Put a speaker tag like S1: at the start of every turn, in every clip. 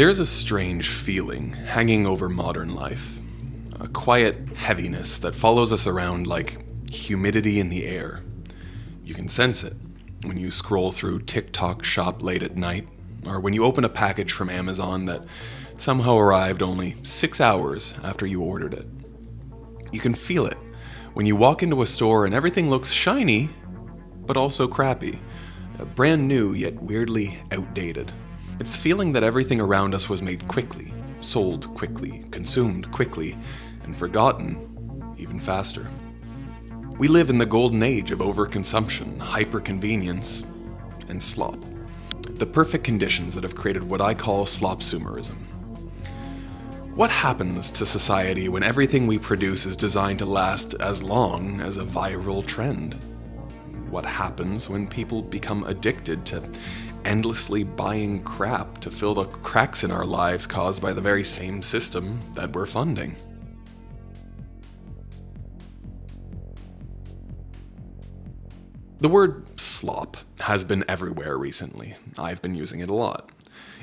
S1: There's a strange feeling hanging over modern life. A quiet heaviness that follows us around like humidity in the air. You can sense it when you scroll through TikTok shop late at night, or when you open a package from Amazon that somehow arrived only 6 hours after you ordered it. You can feel it when you walk into a store and everything looks shiny, but also crappy. Brand new, yet weirdly outdated. It's the feeling that everything around us was made quickly, sold quickly, consumed quickly, and forgotten even faster. We live in the golden age of overconsumption, hyperconvenience, and slop. The perfect conditions that have created what I call slopsumerism. What happens to society when everything we produce is designed to last as long as a viral trend? What happens when people become addicted to endlessly buying crap to fill the cracks in our lives caused by the very same system that we're funding? The word slop has been everywhere recently. I've been using it a lot.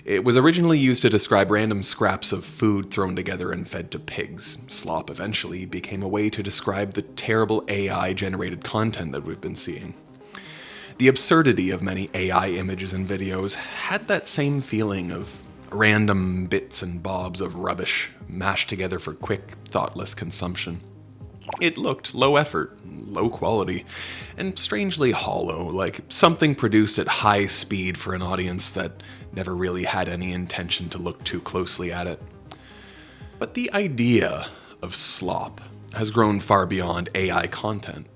S1: It was originally used to describe random scraps of food thrown together and fed to pigs. Slop eventually became a way to describe the terrible AI-generated content that we've been seeing. The absurdity of many AI images and videos had that same feeling of random bits and bobs of rubbish mashed together for quick, thoughtless consumption. It looked low effort, low quality, and strangely hollow, like something produced at high speed for an audience that never really had any intention to look too closely at it. But the idea of slop has grown far beyond AI content.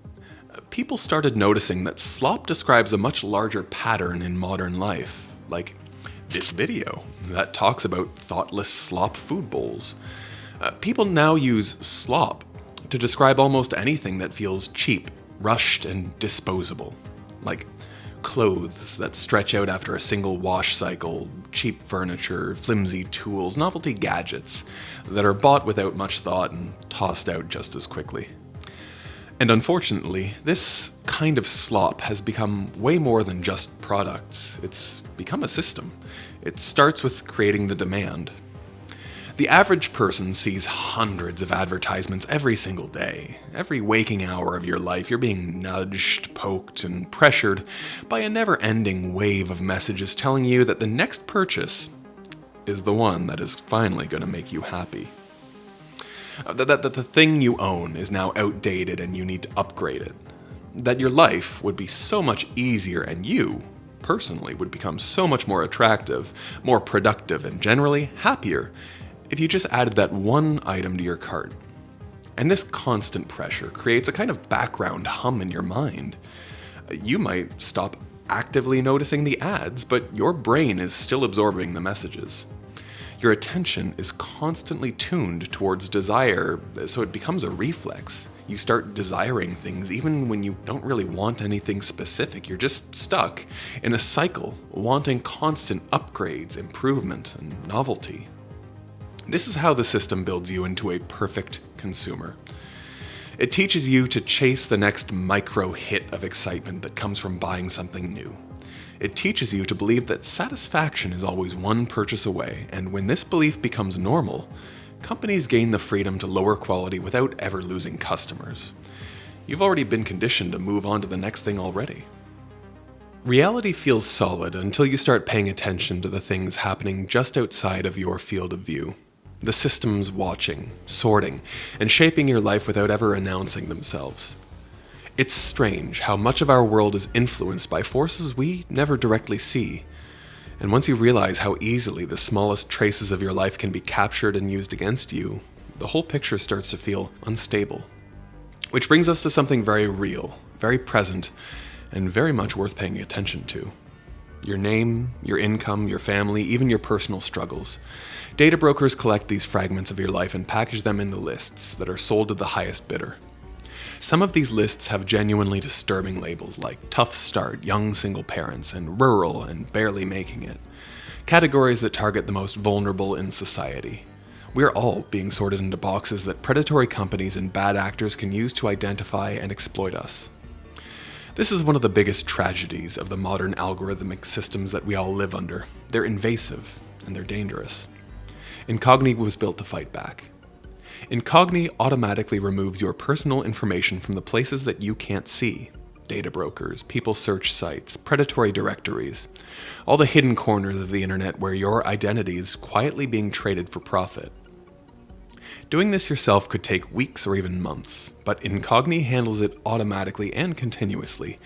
S1: People started noticing that slop describes a much larger pattern in modern life, like this video that talks about thoughtless slop food bowls. People now use slop to describe almost anything that feels cheap, rushed, and disposable, like clothes that stretch out after a single wash cycle, cheap furniture, flimsy tools, novelty gadgets that are bought without much thought and tossed out just as quickly. And unfortunately, this kind of slop has become way more than just products. It's become a system. It starts with creating the demand. The average person sees hundreds of advertisements every single day. Every waking hour of your life, you're being nudged, poked, and pressured by a never-ending wave of messages telling you that the next purchase is the one that is finally going to make you happy. That the thing you own is now outdated and you need to upgrade it. That your life would be so much easier and you, personally, would become so much more attractive, more productive, and generally happier if you just added that one item to your cart. And this constant pressure creates a kind of background hum in your mind. You might stop actively noticing the ads, but your brain is still absorbing the messages. Your attention is constantly tuned towards desire, so it becomes a reflex. You start desiring things even when you don't really want anything specific. You're just stuck in a cycle, wanting constant upgrades, improvement, and novelty. This is how the system builds you into a perfect consumer. It teaches you to chase the next micro hit of excitement that comes from buying something new. It teaches you to believe that satisfaction is always one purchase away, and when this belief becomes normal, companies gain the freedom to lower quality without ever losing customers. You've already been conditioned to move on to the next thing already. Reality feels solid until you start paying attention to the things happening just outside of your field of view. The systems watching, sorting, and shaping your life without ever announcing themselves. It's strange how much of our world is influenced by forces we never directly see. And once you realize how easily the smallest traces of your life can be captured and used against you, the whole picture starts to feel unstable. Which brings us to something very real, very present, and very much worth paying attention to. Your name, your income, your family, even your personal struggles. Data brokers collect these fragments of your life and package them into lists that are sold to the highest bidder. Some of these lists have genuinely disturbing labels like tough start, young single parents, and rural and barely making it. Categories that target the most vulnerable in society. We're all being sorted into boxes that predatory companies and bad actors can use to identify and exploit us. This is one of the biggest tragedies of the modern algorithmic systems that we all live under. They're invasive, and they're dangerous. Incogni was built to fight back. Incogni automatically removes your personal information from the places that you can't see. Data brokers, people search sites, predatory directories, all the hidden corners of the internet where your identity is quietly being traded for profit. Doing this yourself could take weeks or even months, but Incogni handles it automatically and continuously,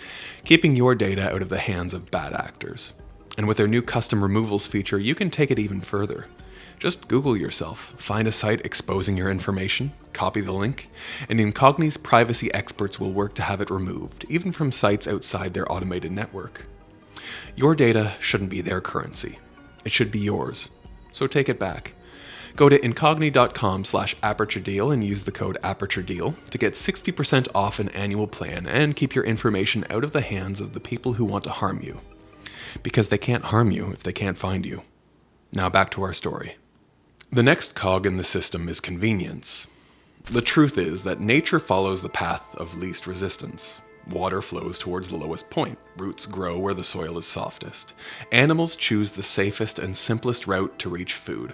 S1: keeping your data out of the hands of bad actors. And with their new custom removals feature, you can take it even further. Just Google yourself, find a site exposing your information, copy the link, and Incogni's privacy experts will work to have it removed, even from sites outside their automated network. Your data shouldn't be their currency. It should be yours. So take it back. Go to incogni.com/aperturedeal and use the code ApertureDeal to get 60% off an annual plan and keep your information out of the hands of the people who want to harm you. Because they can't harm you if they can't find you. Now back to our story. The next cog in the system is convenience. The truth is that nature follows the path of least resistance. Water flows towards the lowest point. Roots grow where the soil is softest. Animals choose the safest and simplest route to reach food.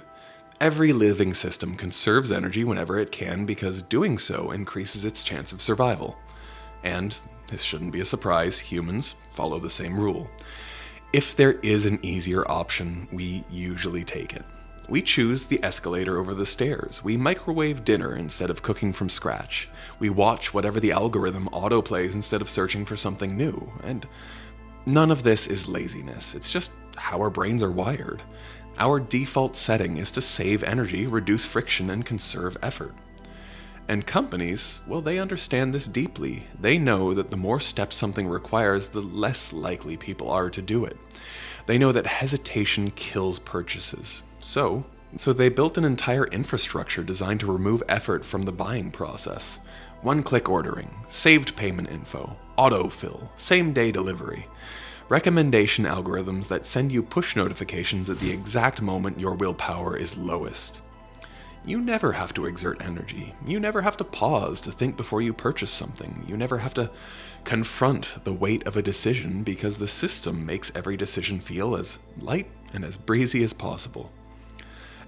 S1: Every living system conserves energy whenever it can because doing so increases its chance of survival. And, this shouldn't be a surprise, humans follow the same rule. If there is an easier option, we usually take it. We choose the escalator over the stairs. We microwave dinner instead of cooking from scratch. We watch whatever the algorithm autoplays instead of searching for something new. And none of this is laziness. It's just how our brains are wired. Our default setting is to save energy, reduce friction, and conserve effort. And companies, well, they understand this deeply. They know that the more steps something requires, the less likely people are to do it. They know that hesitation kills purchases. So they built an entire infrastructure designed to remove effort from the buying process. One-click ordering, saved payment info, autofill, same-day delivery. Recommendation algorithms that send you push notifications at the exact moment your willpower is lowest. You never have to exert energy. You never have to pause to think before you purchase something. You never have to confront the weight of a decision because the system makes every decision feel as light and as breezy as possible.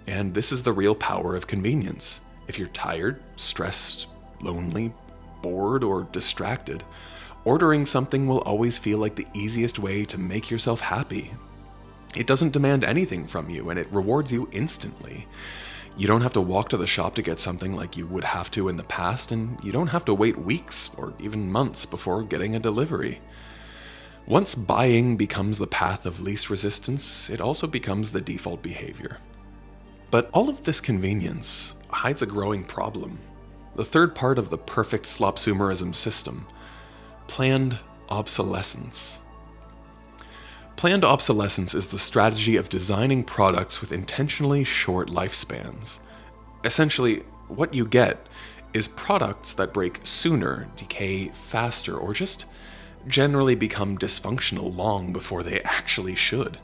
S1: And this is the real power of convenience. If you're tired, stressed, lonely, bored, or distracted, ordering something will always feel like the easiest way to make yourself happy. It doesn't demand anything from you, and it rewards you instantly. You don't have to walk to the shop to get something like you would have to in the past, and you don't have to wait weeks or even months before getting a delivery. Once buying becomes the path of least resistance, it also becomes the default behavior. But all of this convenience hides a growing problem. The third part of the perfect slopsumerism system. Planned obsolescence. Planned obsolescence is the strategy of designing products with intentionally short lifespans. Essentially, what you get is products that break sooner, decay faster, or just generally become dysfunctional long before they actually should.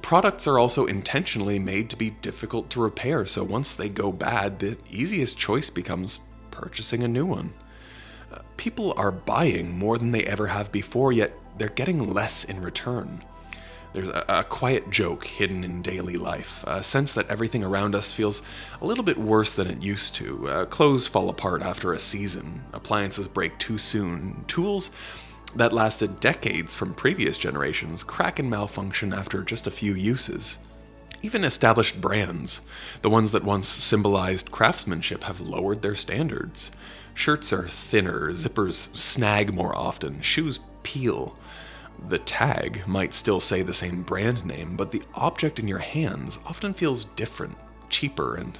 S1: Products are also intentionally made to be difficult to repair, so once they go bad, the easiest choice becomes purchasing a new one. People are buying more than they ever have before, yet they're getting less in return. There's a quiet joke hidden in daily life, a sense that everything around us feels a little bit worse than it used to. Clothes fall apart after a season, appliances break too soon, tools that lasted decades from previous generations crack and malfunction after just a few uses. Even established brands, the ones that once symbolized craftsmanship, have lowered their standards. Shirts are thinner, zippers snag more often, shoes peel. The tag might still say the same brand name, but the object in your hands often feels different, cheaper, and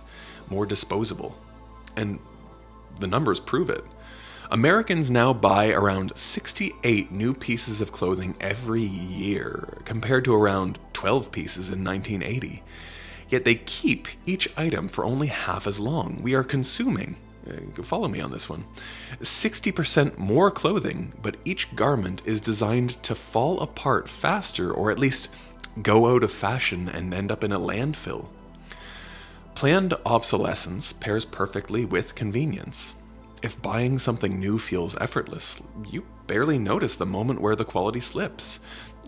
S1: more disposable. And the numbers prove it. Americans now buy around 68 new pieces of clothing every year, compared to around 12 pieces in 1980. Yet they keep each item for only half as long. We are consuming, follow me on this one, 60% more clothing, but each garment is designed to fall apart faster, or at least go out of fashion and end up in a landfill. Planned obsolescence pairs perfectly with convenience. If buying something new feels effortless, you barely notice the moment where the quality slips.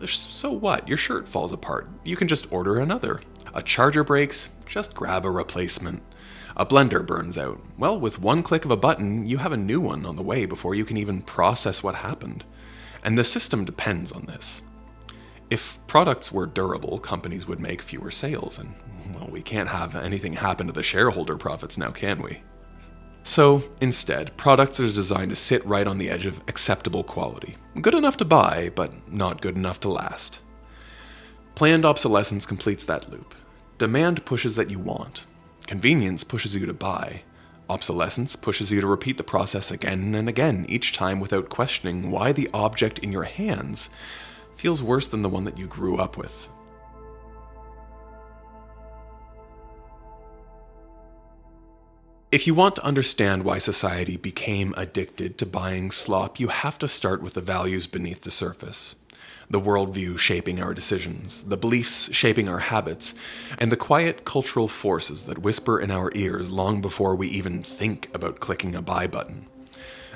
S1: So what? Your shirt falls apart. You can just order another. A charger breaks, just grab a replacement. A blender burns out. Well, with one click of a button, you have a new one on the way before you can even process what happened. And the system depends on this. If products were durable, companies would make fewer sales, and, well, we can't have anything happen to the shareholder profits now, can we? So, instead, products are designed to sit right on the edge of acceptable quality. Good enough to buy, but not good enough to last. Planned obsolescence completes that loop. Demand pushes that you want. Convenience pushes you to buy. Obsolescence pushes you to repeat the process again and again, each time without questioning why the object in your hands feels worse than the one that you grew up with. If you want to understand why society became addicted to buying slop, you have to start with the values beneath the surface. The worldview shaping our decisions, the beliefs shaping our habits, and the quiet cultural forces that whisper in our ears long before we even think about clicking a buy button.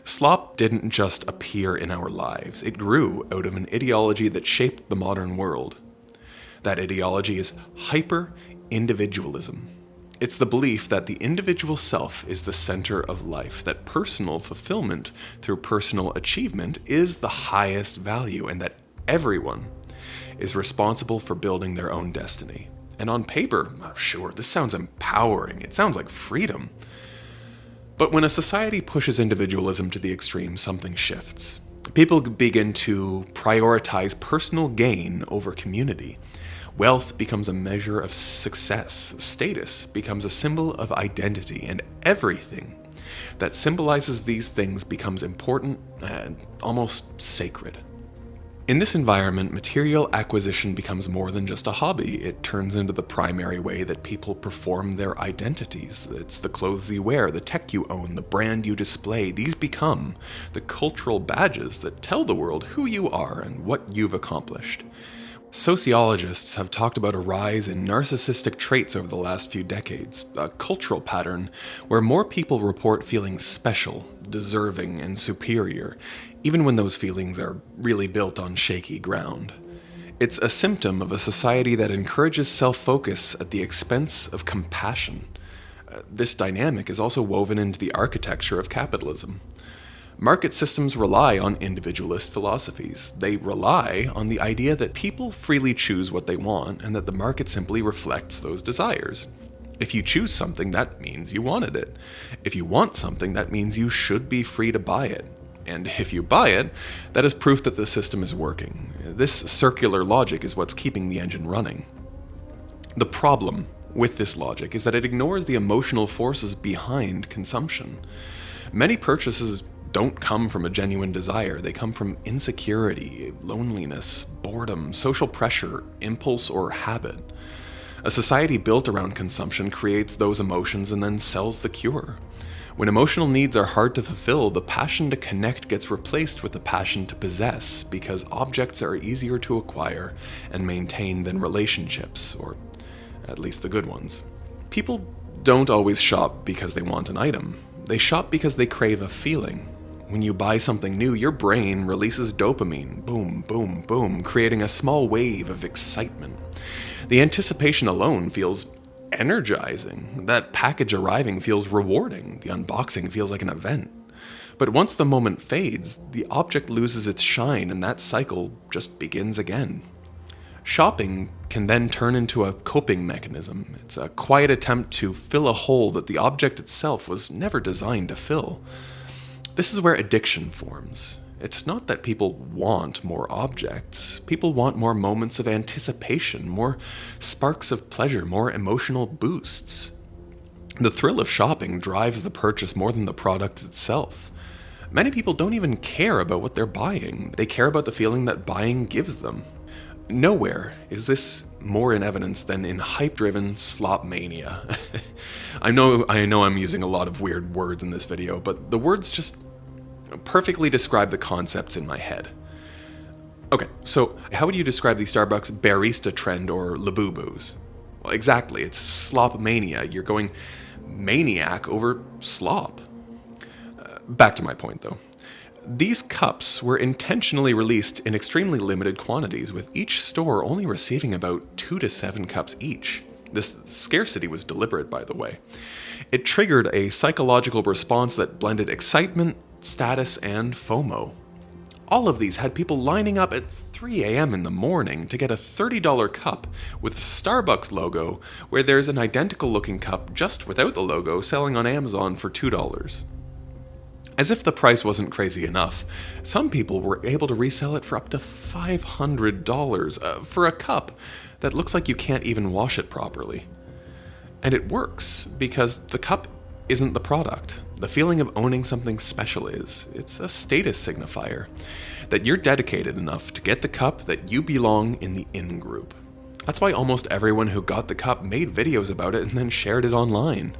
S1: Slop didn't just appear in our lives, it grew out of an ideology that shaped the modern world. That ideology is hyper-individualism. It's the belief that the individual self is the center of life, that personal fulfillment through personal achievement is the highest value, and that everyone is responsible for building their own destiny. And on paper, sure, this sounds empowering. It sounds like freedom. But when a society pushes individualism to the extreme, something shifts. People begin to prioritize personal gain over community. Wealth becomes a measure of success. Status becomes a symbol of identity, and everything that symbolizes these things becomes important and almost sacred. In this environment, material acquisition becomes more than just a hobby. It turns into the primary way that people perform their identities. It's the clothes you wear, the tech you own, the brand you display. These become the cultural badges that tell the world who you are and what you've accomplished. Sociologists have talked about a rise in narcissistic traits over the last few decades, a cultural pattern where more people report feeling special, deserving, and superior, even when those feelings are really built on shaky ground. It's a symptom of a society that encourages self-focus at the expense of compassion. This dynamic is also woven into the architecture of capitalism. Market systems rely on individualist philosophies. They rely on the idea that people freely choose what they want and that the market simply reflects those desires. If you choose something, that means you wanted it. If you want something, that means you should be free to buy it. And if you buy it, that is proof that the system is working. This circular logic is what's keeping the engine running. The problem with this logic is that it ignores the emotional forces behind consumption. Many purchases don't come from a genuine desire. They come from insecurity, loneliness, boredom, social pressure, impulse, or habit. A society built around consumption creates those emotions and then sells the cure. When emotional needs are hard to fulfill, the passion to connect gets replaced with the passion to possess, because objects are easier to acquire and maintain than relationships, or at least the good ones. People don't always shop because they want an item. They shop because they crave a feeling. When you buy something new, your brain releases dopamine, boom, boom, boom, creating a small wave of excitement. The anticipation alone feels energizing. That package arriving feels rewarding. The unboxing feels like an event. But once the moment fades, the object loses its shine, and that cycle just begins again. Shopping can then turn into a coping mechanism. It's a quiet attempt to fill a hole that the object itself was never designed to fill. This is where addiction forms. It's not that people want more objects. People want more moments of anticipation, more sparks of pleasure, more emotional boosts. The thrill of shopping drives the purchase more than the product itself. Many people don't even care about what they're buying. They care about the feeling that buying gives them. Nowhere is this more in evidence than in hype-driven slop mania. I know I'm using a lot of weird words in this video, but the words just perfectly describe the concepts in my head. Okay, so how would you describe the Starbucks barista trend or Labubu's? Well, exactly, it's slop mania. You're going maniac over slop. Back to my point, though. These cups were intentionally released in extremely limited quantities, with each store only receiving about 2 to 7 cups each. This scarcity was deliberate, by the way. It triggered a psychological response that blended excitement, status, and FOMO. All of these had people lining up at 3 a.m. in the morning to get a $30 cup with the Starbucks logo, where there's an identical looking cup just without the logo selling on Amazon for $2. As if the price wasn't crazy enough, some people were able to resell it for up to $500 for a cup that looks like you can't even wash it properly. And it works because the cup isn't the product. The feeling of owning something special is. It's a status signifier. That you're dedicated enough to get the cup that you belong in the in-group. That's why almost everyone who got the cup made videos about it and then shared it online.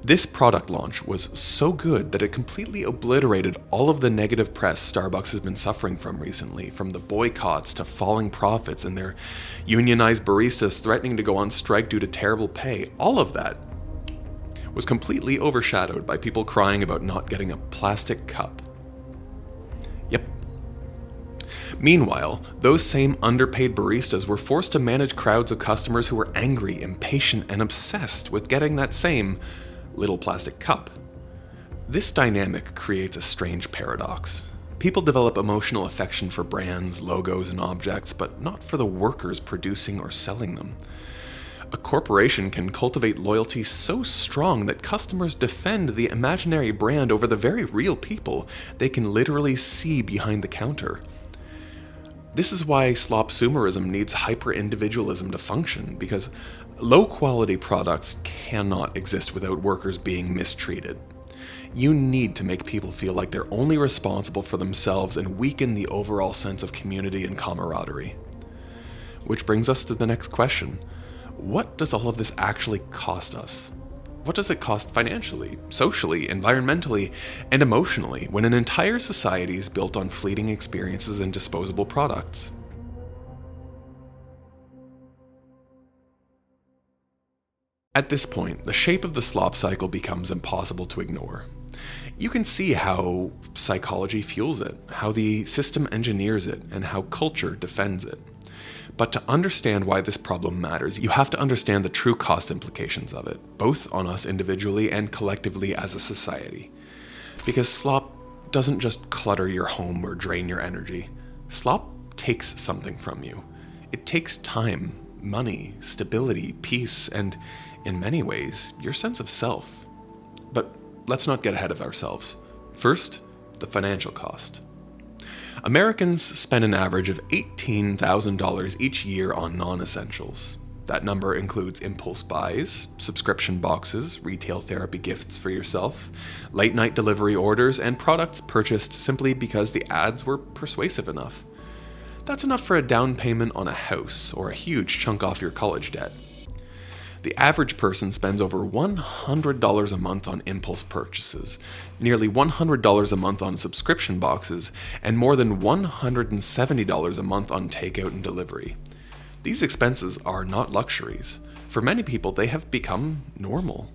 S1: This product launch was so good that it completely obliterated all of the negative press Starbucks has been suffering from recently, from the boycotts to falling profits and their unionized baristas threatening to go on strike due to terrible pay. All of that was completely overshadowed by people crying about not getting a plastic cup. Yep. Meanwhile, those same underpaid baristas were forced to manage crowds of customers who were angry, impatient, and obsessed with getting that same little plastic cup. This dynamic creates a strange paradox. People develop emotional affection for brands, logos, and objects, but not for the workers producing or selling them. A corporation can cultivate loyalty so strong that customers defend the imaginary brand over the very real people they can literally see behind the counter. This is why slop-sumerism needs hyper-individualism to function, because low-quality products cannot exist without workers being mistreated. You need to make people feel like they're only responsible for themselves and weaken the overall sense of community and camaraderie. Which brings us to the next question. What does all of this actually cost us? What does it cost financially, socially, environmentally, and emotionally when an entire society is built on fleeting experiences and disposable products? At this point, the shape of the slop cycle becomes impossible to ignore. You can see how psychology fuels it, how the system engineers it, and how culture defends it. But to understand why this problem matters, you have to understand the true cost implications of it, both on us individually and collectively as a society. Because slop doesn't just clutter your home or drain your energy. Slop takes something from you. It takes time, money, stability, peace, and, in many ways, your sense of self. But let's not get ahead of ourselves. First, the financial cost. Americans spend an average of $18,000 each year on non-essentials. That number includes impulse buys, subscription boxes, retail therapy gifts for yourself, late-night delivery orders, and products purchased simply because the ads were persuasive enough. That's enough for a down payment on a house or a huge chunk off your college debt. The average person spends over $100 a month on impulse purchases, nearly $100 a month on subscription boxes, and more than $170 a month on takeout and delivery. These expenses are not luxuries. For many people, they have become normal.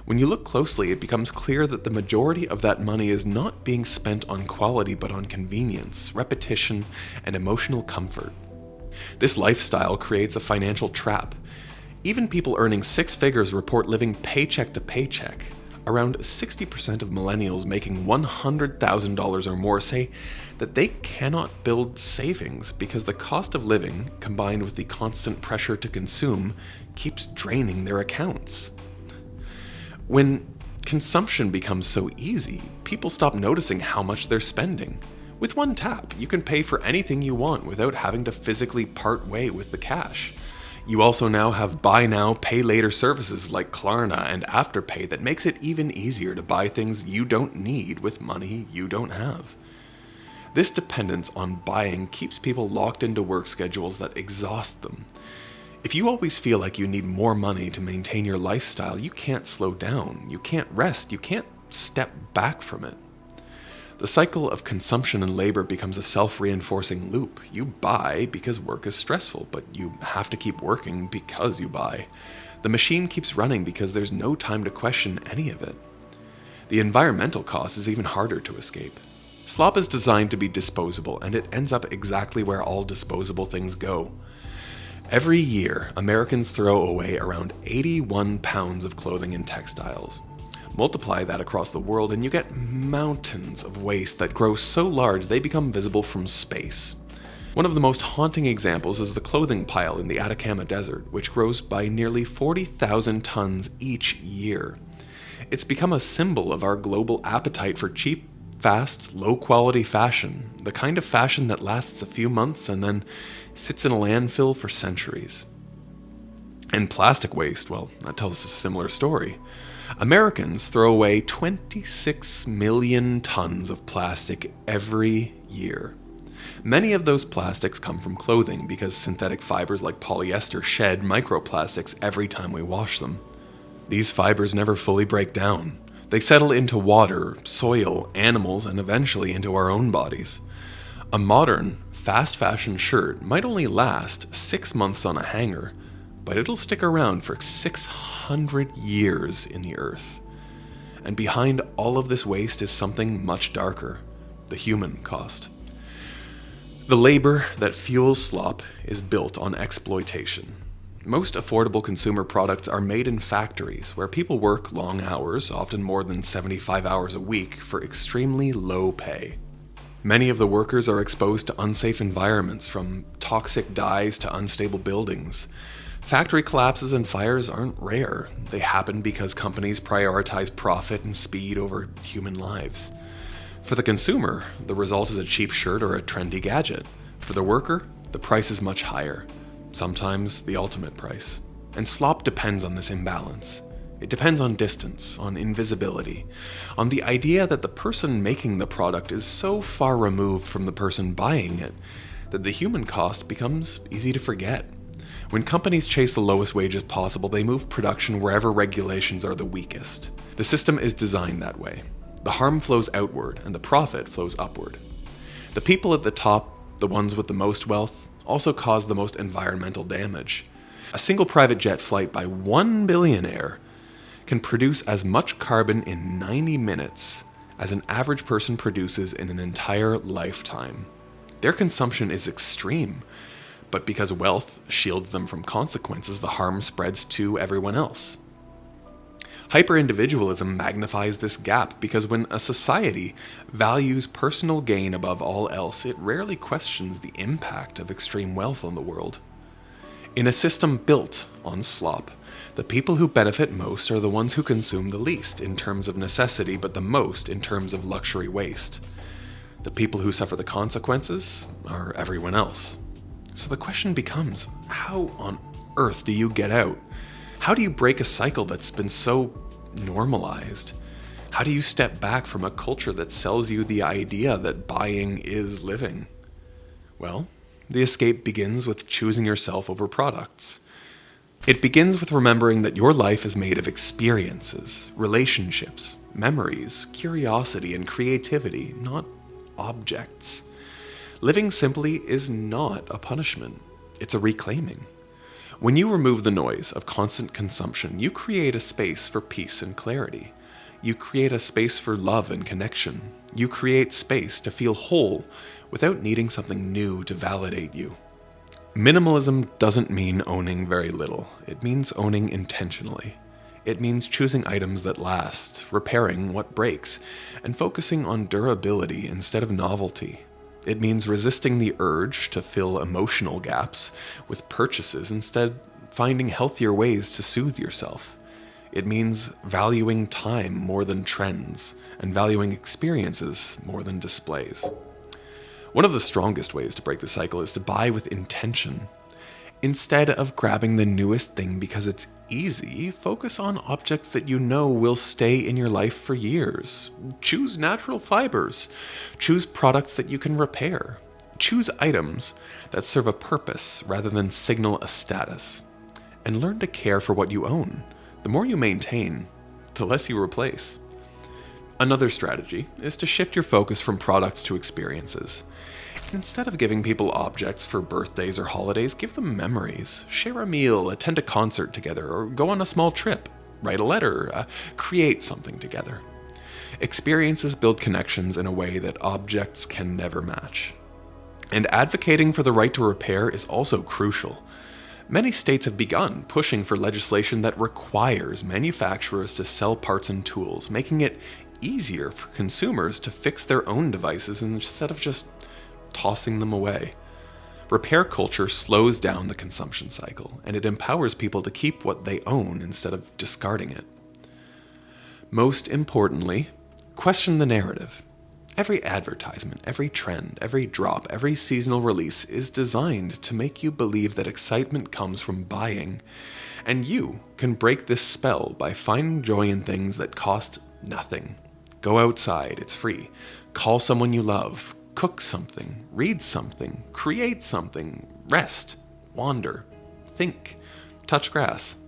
S1: When you look closely, it becomes clear that the majority of that money is not being spent on quality but on convenience, repetition, and emotional comfort. This lifestyle creates a financial trap. Even people earning six figures report living paycheck to paycheck. Around 60% of millennials making $100,000 or more say that they cannot build savings because the cost of living, combined with the constant pressure to consume, keeps draining their accounts. When consumption becomes so easy, people stop noticing how much they're spending. With one tap, you can pay for anything you want without having to physically part way with the cash. You also now have buy now, pay later services like Klarna and Afterpay that makes it even easier to buy things you don't need with money you don't have. This dependence on buying keeps people locked into work schedules that exhaust them. If you always feel like you need more money to maintain your lifestyle, you can't slow down, you can't rest, you can't step back from it. The cycle of consumption and labor becomes a self-reinforcing loop. You buy because work is stressful, but you have to keep working because you buy. The machine keeps running because there's no time to question any of it. The environmental cost is even harder to escape. Slop is designed to be disposable, and it ends up exactly where all disposable things go. Every year, Americans throw away around 81 pounds of clothing and textiles. Multiply that across the world and you get mountains of waste that grow so large they become visible from space. One of the most haunting examples is the clothing pile in the Atacama Desert, which grows by nearly 40,000 tons each year. It's become a symbol of our global appetite for cheap, fast, low-quality fashion, the kind of fashion that lasts a few months and then sits in a landfill for centuries. And plastic waste, well, that tells us a similar story. Americans throw away 26 million tons of plastic every year. Many of those plastics come from clothing because synthetic fibers like polyester shed microplastics every time we wash them. These fibers never fully break down. They settle into water, soil, animals, and eventually into our own bodies. A modern, fast fashion shirt might only last 6 months on a hanger, but it'll stick around for 600 years in the earth. And behind all of this waste is something much darker: the human cost. The labor that fuels slop is built on exploitation. Most affordable consumer products are made in factories where people work long hours, often more than 75 hours a week, for extremely low pay. Many of the workers are exposed to unsafe environments, from toxic dyes to unstable buildings. Factory collapses and fires aren't rare. They happen because companies prioritize profit and speed over human lives. For the consumer, the result is a cheap shirt or a trendy gadget. For the worker, the price is much higher, sometimes the ultimate price. And slop depends on this imbalance. It depends on distance, on invisibility, on the idea that the person making the product is so far removed from the person buying it that the human cost becomes easy to forget. When companies chase the lowest wages possible, they move production wherever regulations are the weakest. The system is designed that way. The harm flows outward and the profit flows upward. The people at the top, the ones with the most wealth, also cause the most environmental damage. A single private jet flight by one billionaire can produce as much carbon in 90 minutes as an average person produces in an entire lifetime. Their consumption is extreme, but because wealth shields them from consequences, the harm spreads to everyone else. Hyper-individualism magnifies this gap because when a society values personal gain above all else, it rarely questions the impact of extreme wealth on the world. In a system built on slop, the people who benefit most are the ones who consume the least in terms of necessity, but the most in terms of luxury waste. The people who suffer the consequences are everyone else. So the question becomes, how on earth do you get out? How do you break a cycle that's been so normalized? How do you step back from a culture that sells you the idea that buying is living? Well, the escape begins with choosing yourself over products. It begins with remembering that your life is made of experiences, relationships, memories, curiosity, and creativity, not objects. Living simply is not a punishment. It's a reclaiming. When you remove the noise of constant consumption, you create a space for peace and clarity. You create a space for love and connection. You create space to feel whole without needing something new to validate you. Minimalism doesn't mean owning very little. It means owning intentionally. It means choosing items that last, repairing what breaks, and focusing on durability instead of novelty. It means resisting the urge to fill emotional gaps with purchases, instead finding healthier ways to soothe yourself. It means valuing time more than trends, and valuing experiences more than displays. One of the strongest ways to break the cycle is to buy with intention. Instead of grabbing the newest thing because it's easy, focus on objects that you know will stay in your life for years. Choose natural fibers. Choose products that you can repair. Choose items that serve a purpose rather than signal a status. And learn to care for what you own. The more you maintain, the less you replace. Another strategy is to shift your focus from products to experiences. Instead of giving people objects for birthdays or holidays, give them memories. Share a meal, attend a concert together, or go on a small trip. Write a letter, create something together. Experiences build connections in a way that objects can never match. And advocating for the right to repair is also crucial. Many states have begun pushing for legislation that requires manufacturers to sell parts and tools, making it easier for consumers to fix their own devices instead of just tossing them away. Repair culture slows down the consumption cycle, and it empowers people to keep what they own instead of discarding it. Most importantly, question the narrative. Every advertisement, every trend, every drop, every seasonal release is designed to make you believe that excitement comes from buying, and you can break this spell by finding joy in things that cost nothing. Go outside, it's free. Call someone you love. Cook something. Read something. Create something. Rest. Wander. Think. Touch grass.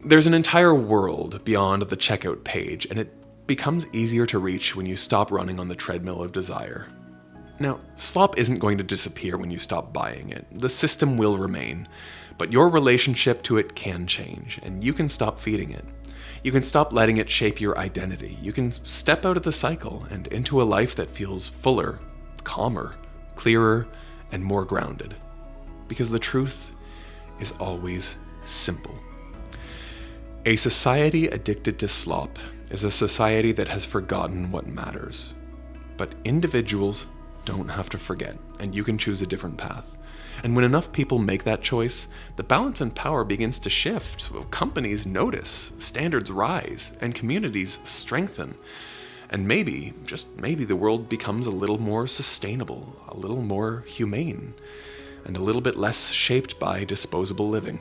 S1: There's an entire world beyond the checkout page, and it becomes easier to reach when you stop running on the treadmill of desire. Now, slop isn't going to disappear when you stop buying it. The system will remain, but your relationship to it can change, and you can stop feeding it. You can stop letting it shape your identity. You can step out of the cycle and into a life that feels fuller, calmer, clearer, and more grounded. Because the truth is always simple. A society addicted to slop is a society that has forgotten what matters. But individuals don't have to forget, and you can choose a different path. And when enough people make that choice, the balance and power begins to shift. Companies notice, standards rise, and communities strengthen. And maybe, just maybe, the world becomes a little more sustainable, a little more humane, and a little bit less shaped by disposable living.